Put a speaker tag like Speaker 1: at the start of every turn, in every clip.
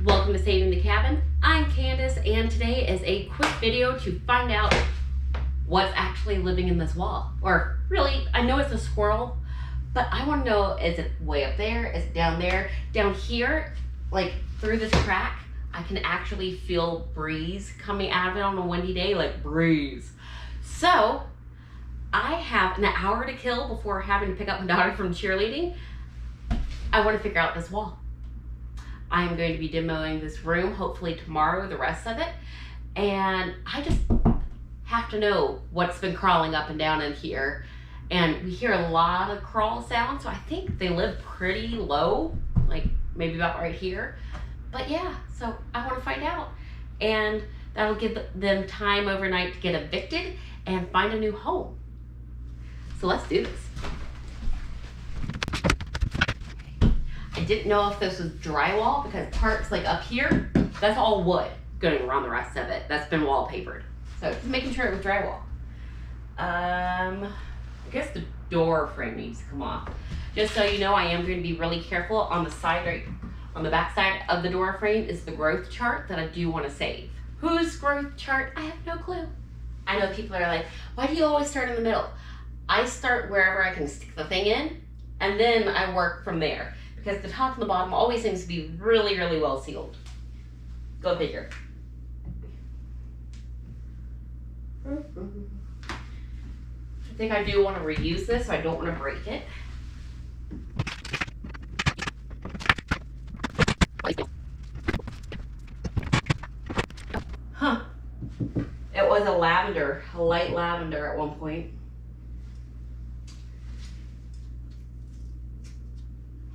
Speaker 1: Welcome to Saving the Cabin. I'm Candace, and today is a quick video to find out what's actually living in this wall. Or really, I know it's a squirrel, but I want to know, is it way up there? Is it down there? Down here, like through this crack, I can actually feel breeze coming out of it on a windy day, like breeze. So I have an hour to kill before having to pick up my daughter from cheerleading. I want to figure out this wall. I am going to be demoing this room, hopefully tomorrow, the rest of it. And I just have to know what's been crawling up and down in here. And we hear a lot of crawl sounds, so I think they live pretty low, like maybe about right here. But yeah, so I want to find out. And that'll give them time overnight to get evicted and find a new home. So let's do this. I didn't know if this was drywall because parts like up here, that's all wood going around the rest of it. That's been wallpapered. So just making sure it was drywall. I guess the door frame needs to come off. Just so you know, I am going to be really careful on the side, right on the back side of the door frame is the growth chart that I do want to save. Whose growth chart? I have no clue. I know people are like, why do you always start in the middle? I start wherever I can stick the thing in, and then I work from there. Because the top and the bottom always seems to be really, really well sealed. Go figure. I think I do want to reuse this, so I don't want to break it. Huh. It was a light lavender at one point.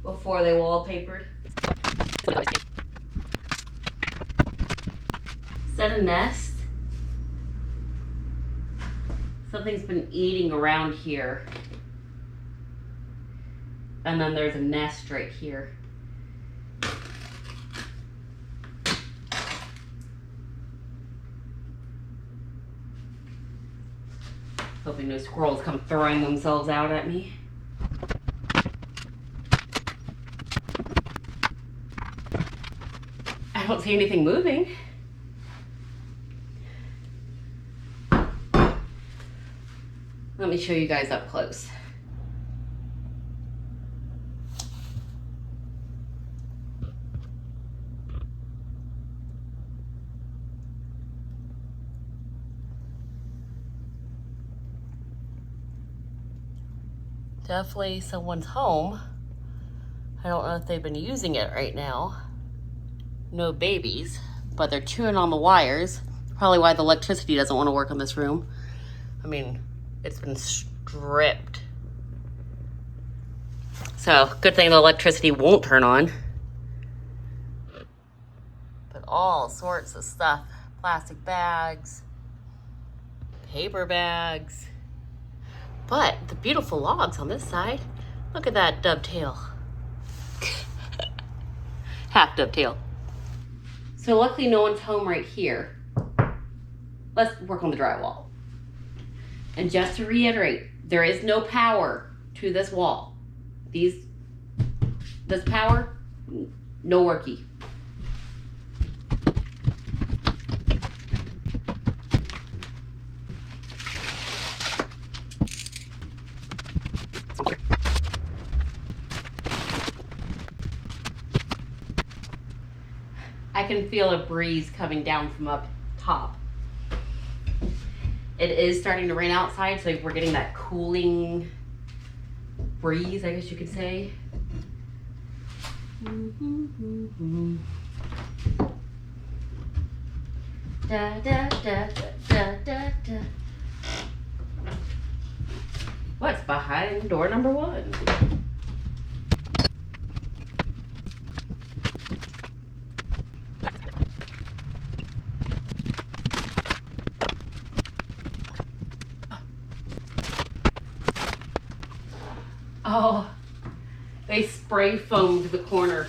Speaker 1: Before they wallpapered. Is that a nest? Something's been eating around here. And then there's a nest right here. Hoping no squirrels come throwing themselves out at me. I don't see anything moving. Let me show you guys up close. Definitely someone's home. I don't know if they've been using it right now. No babies, but they're chewing on the wires. Probably why the electricity doesn't want to work on this room. I mean, it's been stripped. So, good thing the electricity won't turn on. But all sorts of stuff. Plastic bags, paper bags. But the beautiful logs on this side. Look at that dovetail. Half dovetail. So luckily no one's home right here. Let's work on the drywall. And just to reiterate, there is no power to this wall. This power, no worky. I can feel a breeze coming down from up top. It is starting to rain outside, so we're getting that cooling breeze, I guess you could say. Da, da, da, da, da, da. What's behind door number 1? Oh, they spray foamed the corner.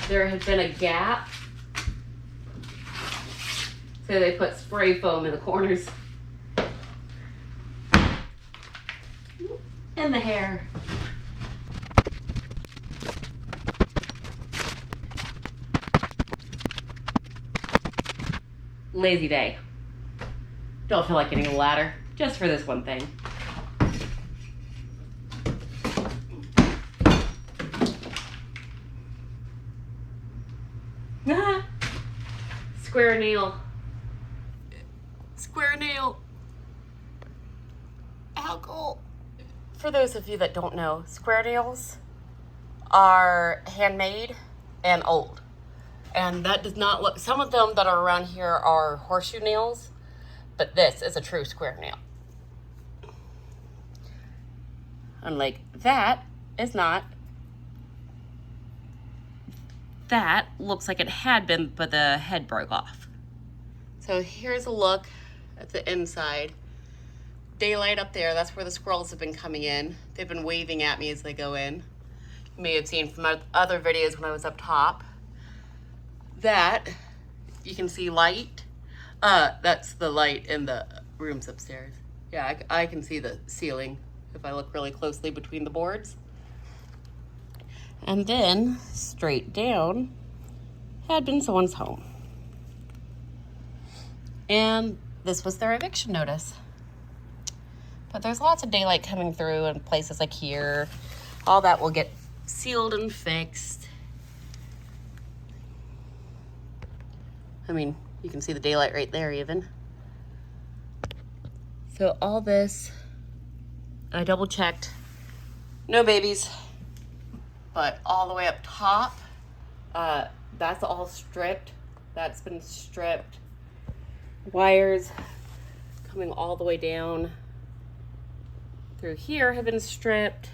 Speaker 1: There had been a gap, so they put spray foam in the corners. And the hair. lazy day. Don't feel like getting a ladder just for this one thing. Square nail. Square nail. How cool. For those of you that don't know, square nails are handmade and old. And that does not look, some of them that are around here are horseshoe nails, but this is a true square nail. Unlike that is not. That looks like it had been, but the head broke off. So here's a look at the inside. Daylight up there, that's where the squirrels have been coming in. They've been waving at me as they go in. You may have seen from other videos when I was up top. That, you can see light. That's the light in the rooms upstairs. Yeah, I can see the ceiling if I look really closely between the boards. And then, straight down, had been someone's home. And this was their eviction notice. But there's lots of daylight coming through in places like here. All that will get sealed and fixed. I mean, you can see the daylight right there even. So all this, I double checked. No babies. But all the way up top, that's all stripped. That's been stripped. Wires coming all the way down through here have been stripped.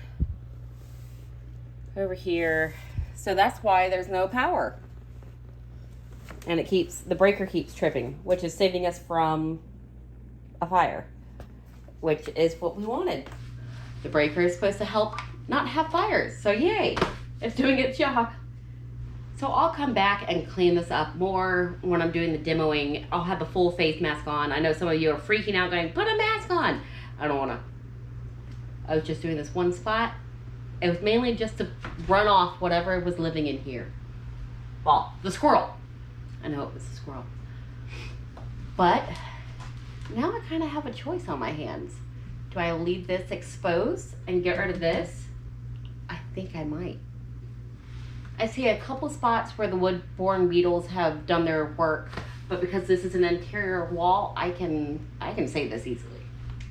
Speaker 1: Over here. So that's why there's no power. And the breaker keeps tripping, which is saving us from a fire, which is what we wanted. The breaker is supposed to help not have fires. So yay, it's doing its job. So I'll come back and clean this up more when I'm doing the demoing. I'll have the full face mask on. I know some of you are freaking out going, put a mask on. I don't wanna. I was just doing this one spot. It was mainly just to run off whatever was living in here. Well, the squirrel. I know it was a squirrel. But now I kind of have a choice on my hands. Do I leave this exposed and get rid of this? I think I might. I see a couple spots where the wood-borne beetles have done their work, but because this is an interior wall, I can save this easily.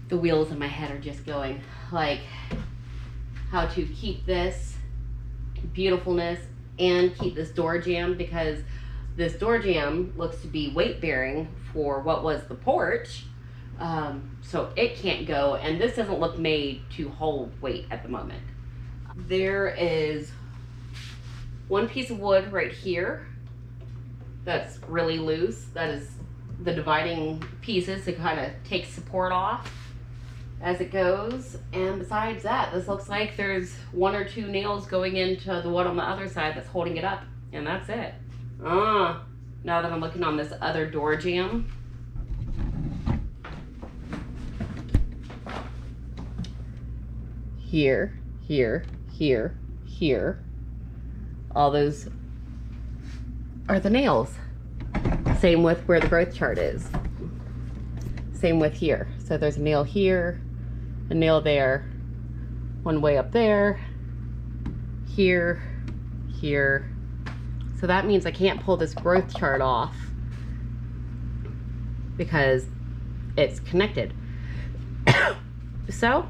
Speaker 1: The wheels in my head are just going, like, how to keep this beautifulness and keep this door jamb, because this door jamb looks to be weight bearing for what was the porch. So it can't go, and this doesn't look made to hold weight at the moment. There is one piece of wood right here that's really loose. That is the dividing pieces to kind of take support off as it goes. And besides that, this looks like there's one or two nails going into the one on the other side that's holding it up, and that's it. Now that I'm looking on this other door jamb, here, here, here, here, all those are the nails. Same with where the growth chart is. Same with here. So there's a nail here, a nail there, one way up there, here, here. So that means I can't pull this growth chart off because it's connected. So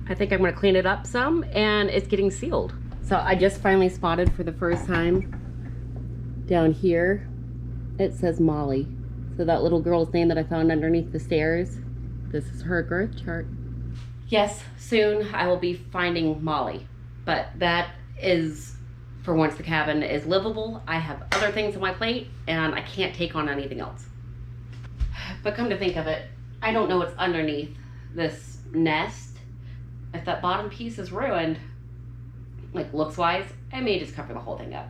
Speaker 1: I think I'm gonna clean it up some, and it's getting sealed. So I just finally spotted for the first time down here, it says Molly. So that little girl's name that I found underneath the stairs, this is her growth chart. Yes, soon I will be finding Molly, but that is for once the cabin is livable. I have other things on my plate and I can't take on anything else. But come to think of it, I don't know what's underneath this nest. If that bottom piece is ruined, like looks wise, I may just cover the whole thing up.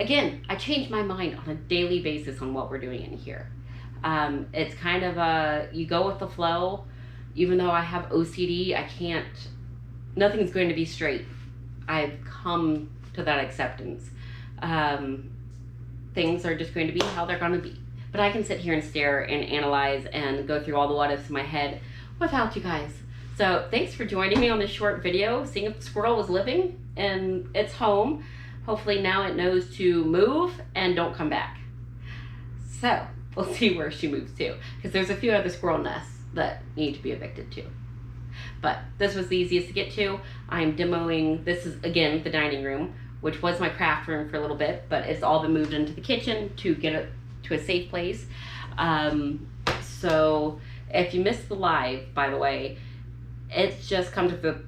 Speaker 1: Again, I change my mind on a daily basis on what we're doing in here. It's kind of you go with the flow. Even though I have OCD, nothing's going to be straight. I've come to that acceptance. Things are just going to be how they're going to be. but I can sit here and stare and analyze and go through all the what ifs in my head without you guys. So thanks for joining me on this short video, seeing if the squirrel was living in its home. Hopefully now it knows to move and don't come back. So we'll see where she moves to, because there's a few other squirrel nests that need to be evicted too. But this was the easiest to get to. I'm demoing, this is again the dining room, which was my craft room for a little bit, but it's all been moved into the kitchen to get it to a safe place. So if you missed the live, by the way, it's just come to the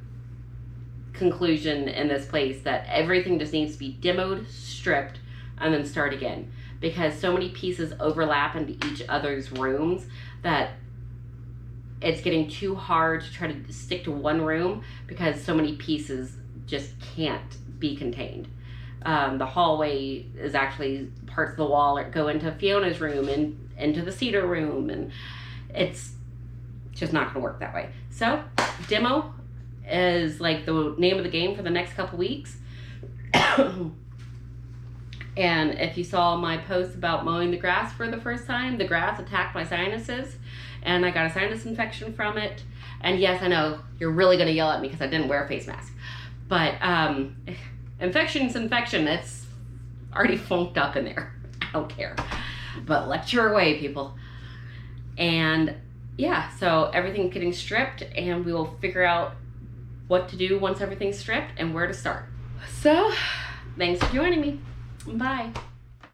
Speaker 1: conclusion in this place that everything just needs to be demoed, stripped, and then start again, because so many pieces overlap into each other's rooms that it's getting too hard to try to stick to one room because so many pieces just can't be contained. The hallway is actually parts of the wall that go into Fiona's room and into the cedar room, and it's just not gonna work that way. So demo is like the name of the game for the next couple weeks. And if you saw my post about mowing the grass for the first time, the grass attacked my sinuses and I got a sinus infection from it. And yes, I know you're really gonna yell at me because I didn't wear a face mask, but infection's infection. It's already funked up in there. I don't care, but lecture away, people. And yeah, so everything's getting stripped and we will figure out what to do once everything's stripped and where to start. So thanks for joining me. Bye.